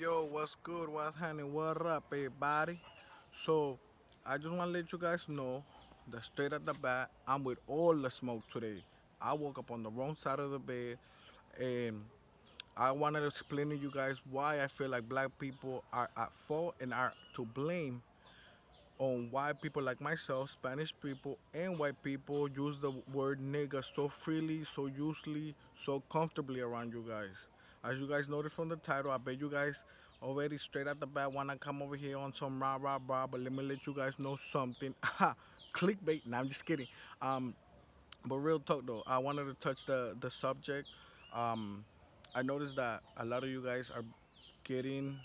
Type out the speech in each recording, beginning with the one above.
Yo, what's good? What's happening? What up, everybody? So, I just want to let you guys know that straight at the bat, I'm with all the smoke today. I woke up on the wrong side of the bed, and I wanted to explain to you guys why I feel like black people are at fault and are to blame on why people like myself, Spanish people, and white people use the word nigga so freely, so usually, so comfortably around you guys. As you guys noticed from the title, I bet you guys already straight at the bat want to come over here on some rah rah rah, but let me let you guys know something. Clickbait. Nah, I'm just kidding. Um, but real talk though, I wanted to touch the subject. Um, I noticed that a lot of you guys are getting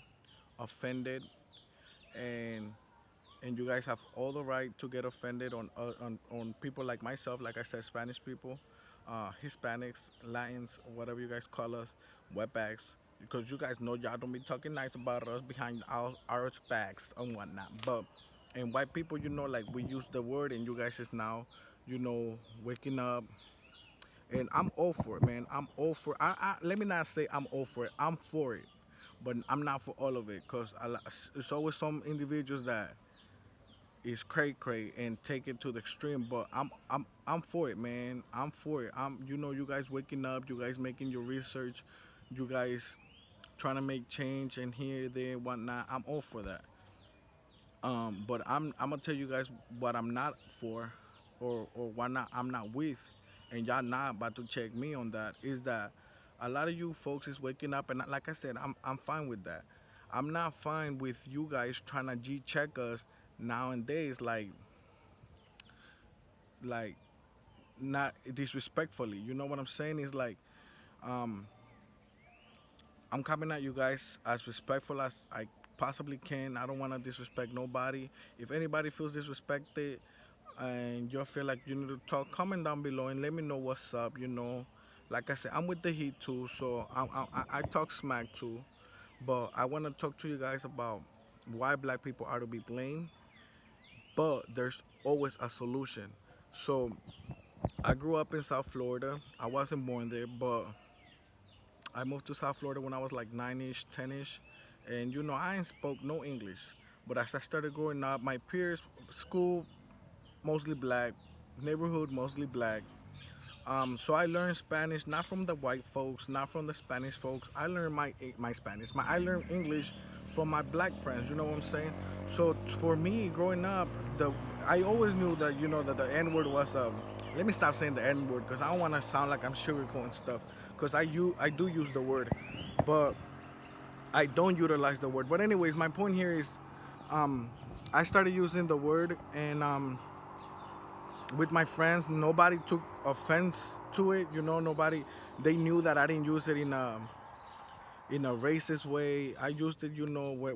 offended and you guys have all the right to get offended on people like myself, like I said, Spanish people, Hispanics, Latins, whatever you guys call us, wetbacks, because you guys know y'all don't be talking nice about us behind our backs and whatnot. But and white people, like we use the word, and you guys is now, waking up. And I'm all for it, man. I'm all for it. Let me not say I'm all for it. I'm for it, but I'm not for all of it, cause it's always some individuals that is cray and take it to the extreme. But I'm for it, man. I'm for it. You guys waking up, you guys making your research, you guys trying to make change and here, there, whatnot. I'm all for that. But I'm gonna tell you guys what I'm not for, or why not I'm not with, and y'all not about to check me on that. Is that a lot of you folks is waking up, and like I said, I'm fine with that. I'm not fine with you guys trying to G check us nowadays, like not disrespectfully. You know what I'm saying? Is like um, I'm coming at you guys as respectful as I possibly can. I don't want to disrespect nobody. If anybody feels disrespected and you feel like you need to talk, comment down below and let me know what's up. Like I said, I'm with the heat too, so I talk smack too. But I want to talk to you guys about why black people are to be blamed, but there's always a solution. So I grew up in South Florida. I wasn't born there, but I moved to South Florida when I was like 9-ish, 10-ish. And I ain't spoke no English. But as I started growing up, my peers, school, mostly black, neighborhood, mostly black. So I learned Spanish not from the white folks, not from the Spanish folks. I learned my Spanish. I learned English from my black friends. You know what I'm saying? So for me, growing up, the I always knew that that the N word was. Let me stop saying the N word because I don't want to sound like I'm sugarcoating stuff. Because I do use the word, but I don't utilize the word. But anyways, my point here is, um, I started using the word, and with my friends, nobody took offense to it. Nobody. They knew that I didn't use it in a racist way. I used it,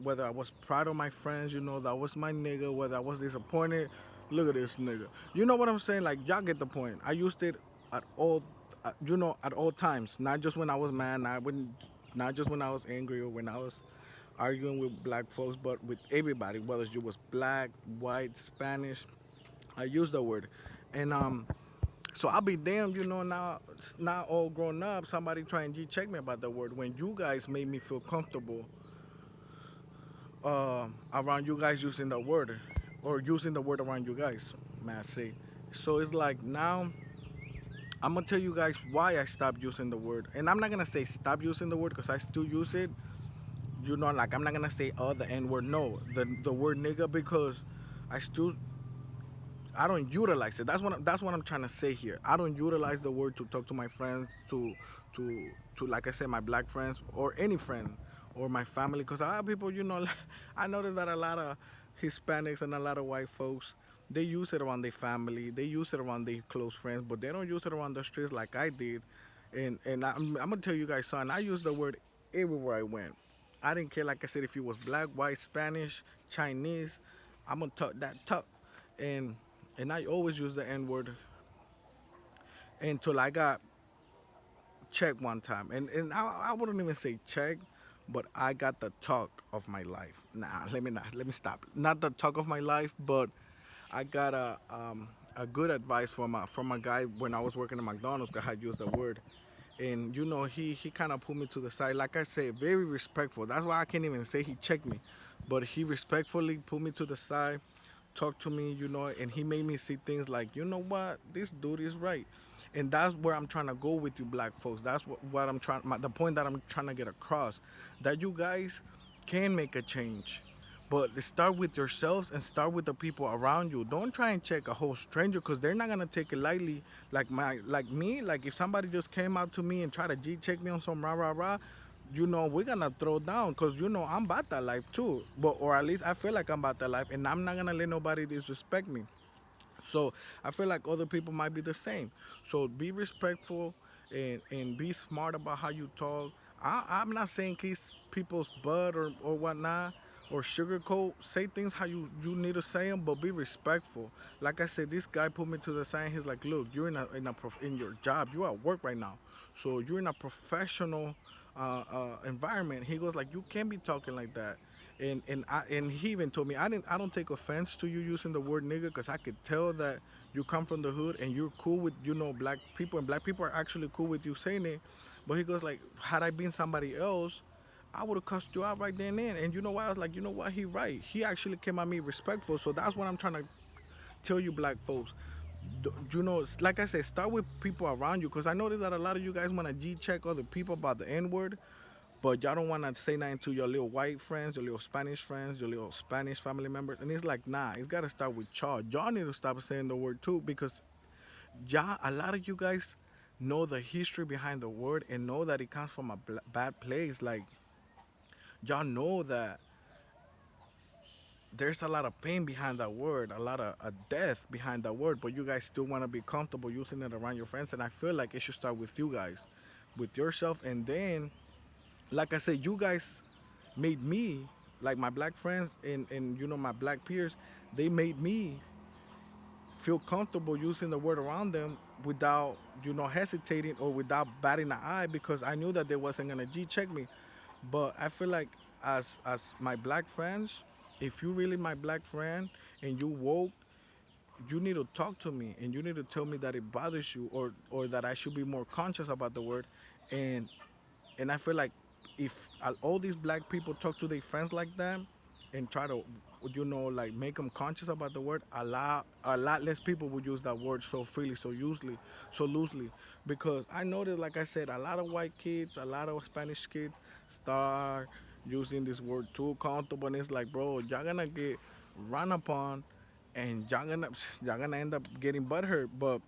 whether I was proud of my friends, that was my nigga. Whether I was disappointed, look at this nigga. You know what I'm saying? Like y'all get the point. I used it at all, at all times. Not just when I was mad. Not just when I was angry or when I was arguing with black folks, but with everybody, whether you was black, white, Spanish. I use the word, and so I'll be damned, now it's not all grown up. Somebody try and check me about the word when you guys made me feel comfortable around you guys using the word, or using the word around you guys, may I say. So it's like now I'm gonna tell you guys why I stopped using the word, and I'm not gonna say stop using the word because I still use it. Like I'm not gonna say the N word. No, the word nigga, because I still I don't utilize it. That's what I'm trying to say here. I don't utilize the word to talk to my friends, to like I said, my black friends or any friend or my family. Because a lot of people, I noticed that a lot of Hispanics and a lot of white folks, they use it around their family, they use it around their close friends, but they don't use it around the streets like I did. And I'm gonna tell you guys, son, I use the word everywhere I went. I didn't care, like I said, if you was black, white, Spanish, Chinese. I'm gonna talk that talk, and I always use the N word until I got checked one time, and I wouldn't even say check, but I got the talk of my life. Nah, let me stop. Not the talk of my life, but I got a good advice from a guy when I was working at McDonald's. I had used the word, and he kind of put me to the side. Like I said, very respectful. That's why I can't even say he checked me, but he respectfully put me to the side, talked to me, and he made me see things like, you know what, this dude is right. And that's where I'm trying to go with you black folks. That's what I'm trying, the point that I'm trying to get across, that you guys can make a change. But start with yourselves and start with the people around you. Don't try and check a whole stranger, because they're not gonna take it lightly. Like me, like if somebody just came out to me and tried to G check me on some rah rah rah, we're gonna throw down, because I'm about that life too. But or at least I feel like I'm about that life, and I'm not gonna let nobody disrespect me. So I feel like other people might be the same. So be respectful, and be smart about how you talk. I'm not saying kiss people's butt or whatnot, or sugarcoat. Say things how you need to say them, but be respectful. Like I said, this guy put me to the side. He's like, look, you're in your job. You're at work right now, so you're in a professional environment. He goes like, you can't be talking like that. And he even told me, I don't take offense to you using the word nigga, because I could tell that you come from the hood and you're cool with black people, and black people are actually cool with you saying it. But he goes like, had I been somebody else, I would have cussed you out right then and then. And you know what? I was like, you know what? He right. He actually came at me respectful. So that's what I'm trying to tell you, black folks. Like I said, start with people around you, because I noticed that a lot of you guys want to G check other people about the N word, but y'all don't want to say nothing to your little white friends, your little Spanish friends, your little Spanish family members. And it's like, nah, it's got to start with y'all. Y'all need to stop saying the word too, because y'all, a lot of you guys know the history behind the word and know that it comes from a bad place. Like, y'all know that there's a lot of pain behind that word, a lot of death behind that word, but you guys still want to be comfortable using it around your friends. And I feel like it should start with you guys, with yourself. And then, like I said, you guys made me, like my black friends and my black peers, they made me feel comfortable using the word around them without hesitating or without batting an eye, because I knew that they wasn't gonna G check me. But I feel like, as my black friends, if you really my black friend and you woke, you need to talk to me and you need to tell me that it bothers you, or that I should be more conscious about the word. And and I feel like, if all these black people talk to their friends like that and try to, like, make them conscious about the word, a lot less people would use that word so freely, so loosely. Because I noticed, like I said, a lot of white kids, a lot of Spanish kids start using this word too comfortable, and it's like, bro, y'all gonna get run upon, and y'all gonna end up getting butthurt. But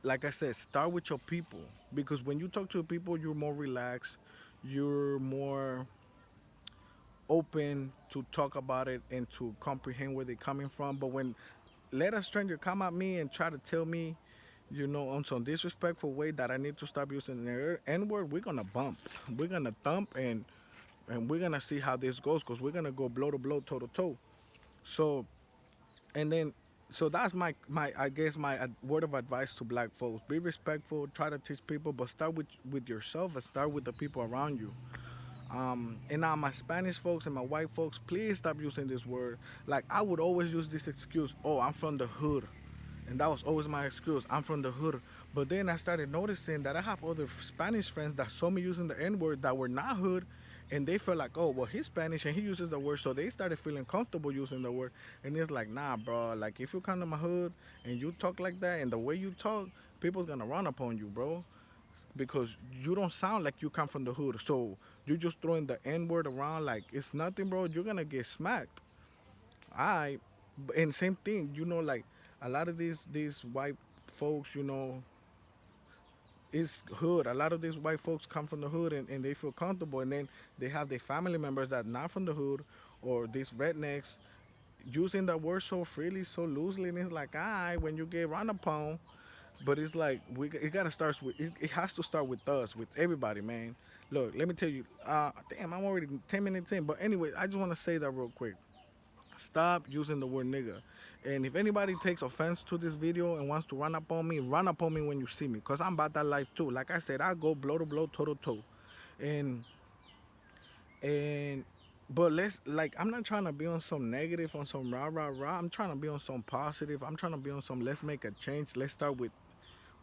like I said, start with your people, because when you talk to people, you're more relaxed, you're more open to talk about it and to comprehend where they're coming from. But when let a stranger come at me and try to tell me, on some disrespectful way that I need to stop using the N word, we're gonna bump, we're gonna thump, and we're gonna see how this goes, because we're gonna go blow to blow, toe to toe. So and then so that's my I guess my word of advice to black folks: be respectful, try to teach people, but start with yourself and start with the people around you. And now my Spanish folks and my white folks, please stop using this word. Like, I would always use this excuse: oh, I'm from the hood. And that was always my excuse: I'm from the hood. But then I started noticing that I have other Spanish friends that saw me using the N word that were not hood, and they felt like, oh, well, he's Spanish and he uses the word, so they started feeling comfortable using the word. And it's like, nah, bro. Like, if you come to my hood and you talk like that, and the way you talk, people's gonna run upon you, bro, because you don't sound like you come from the hood. So you just throwing the N word around like it's nothing, bro. You're gonna get smacked. I and same thing, like a lot of these white folks, it's hood. A lot of these white folks come from the hood, and they feel comfortable, and then they have their family members that not from the hood, or these rednecks using that word so freely, so loosely, and it's like, when you get run upon. But it's like, it gotta start with it has to start with us, with everybody, man. Look, let me tell you. Damn, I'm already 10 minutes in. But anyway, I just want to say that real quick. Stop using the word nigga. And if anybody takes offense to this video and wants to run up on me when you see me, cause I'm about that life too. Like I said, I go blow to blow, toe to toe, and and. But I'm not trying to be on some negative, on some rah rah rah. I'm trying to be on some positive. I'm trying to be on some let's make a change. Let's start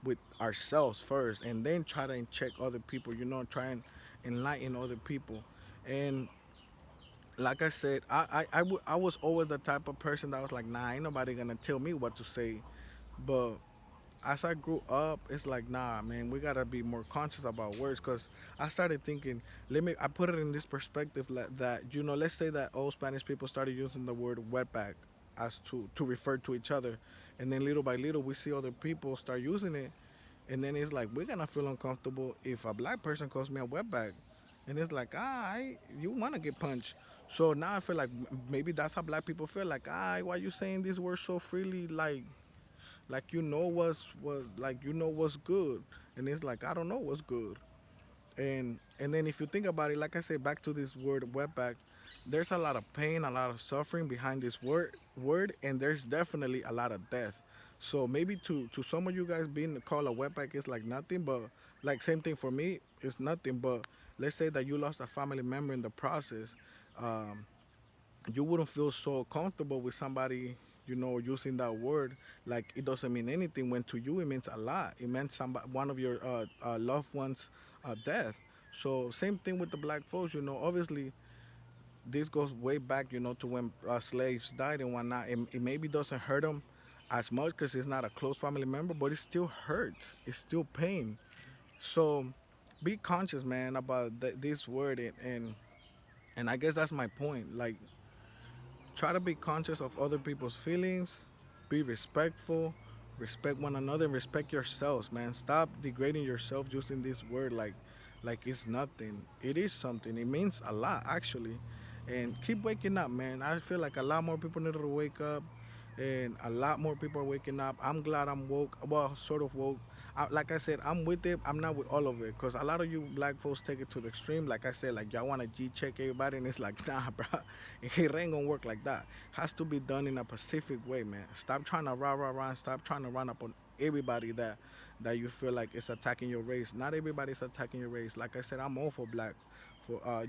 with ourselves first, and then try to check other people. Try and enlighten other people. And like I said, I was always the type of person that was like, nah, ain't nobody gonna tell me what to say. But as I grew up, it's like, nah, man, we gotta be more conscious about words. Cause I started thinking, I put it in this perspective that let's say that old Spanish people started using the word wetback as to refer to each other, and then little by little we see other people start using it, and then it's like we're gonna feel uncomfortable if a black person calls me a wetback, and it's like, you wanna get punched. So now I feel like maybe that's how black people feel. Like, why you saying these words so freely? Like what's good, and it's like I don't know what's good. And then if you think about it, like I said, back to this word wetback, there's a lot of pain, a lot of suffering behind this word, and there's definitely a lot of death. So maybe to some of you guys, being called a wetback is like nothing, but like same thing for me, it's nothing. But let's say that you lost a family member in the process. um, you wouldn't feel so comfortable with somebody, using that word. Like, it doesn't mean anything, when to you it means a lot. It meant one of your loved ones death. So same thing with the black folks. Obviously this goes way back, to when slaves died and whatnot. It maybe doesn't hurt them as much because it's not a close family member, but it still hurts. It's still pain. So be conscious, man, about this word, and I guess that's my point. Like, try to be conscious of other people's feelings, be respectful, respect one another, and respect yourselves, man. Stop degrading yourself using this word like it's nothing. It is something. It means a lot, actually. And keep waking up, man. I feel like a lot more people need to wake up, and a lot more people are waking up. I'm glad I'm woke. Well, sort of woke. Like I said, I'm with it. I'm not with all of it, because a lot of you black folks take it to the extreme. Like I said, like, y'all want to G check everybody, and it's like, nah, bro, it ain't gonna work like that. Has to be done in a pacific way, man. Stop trying to rah rah rah. And stop trying to run up on everybody that you feel like is attacking your race. Not everybody's attacking your race. Like I said, I'm all for black, for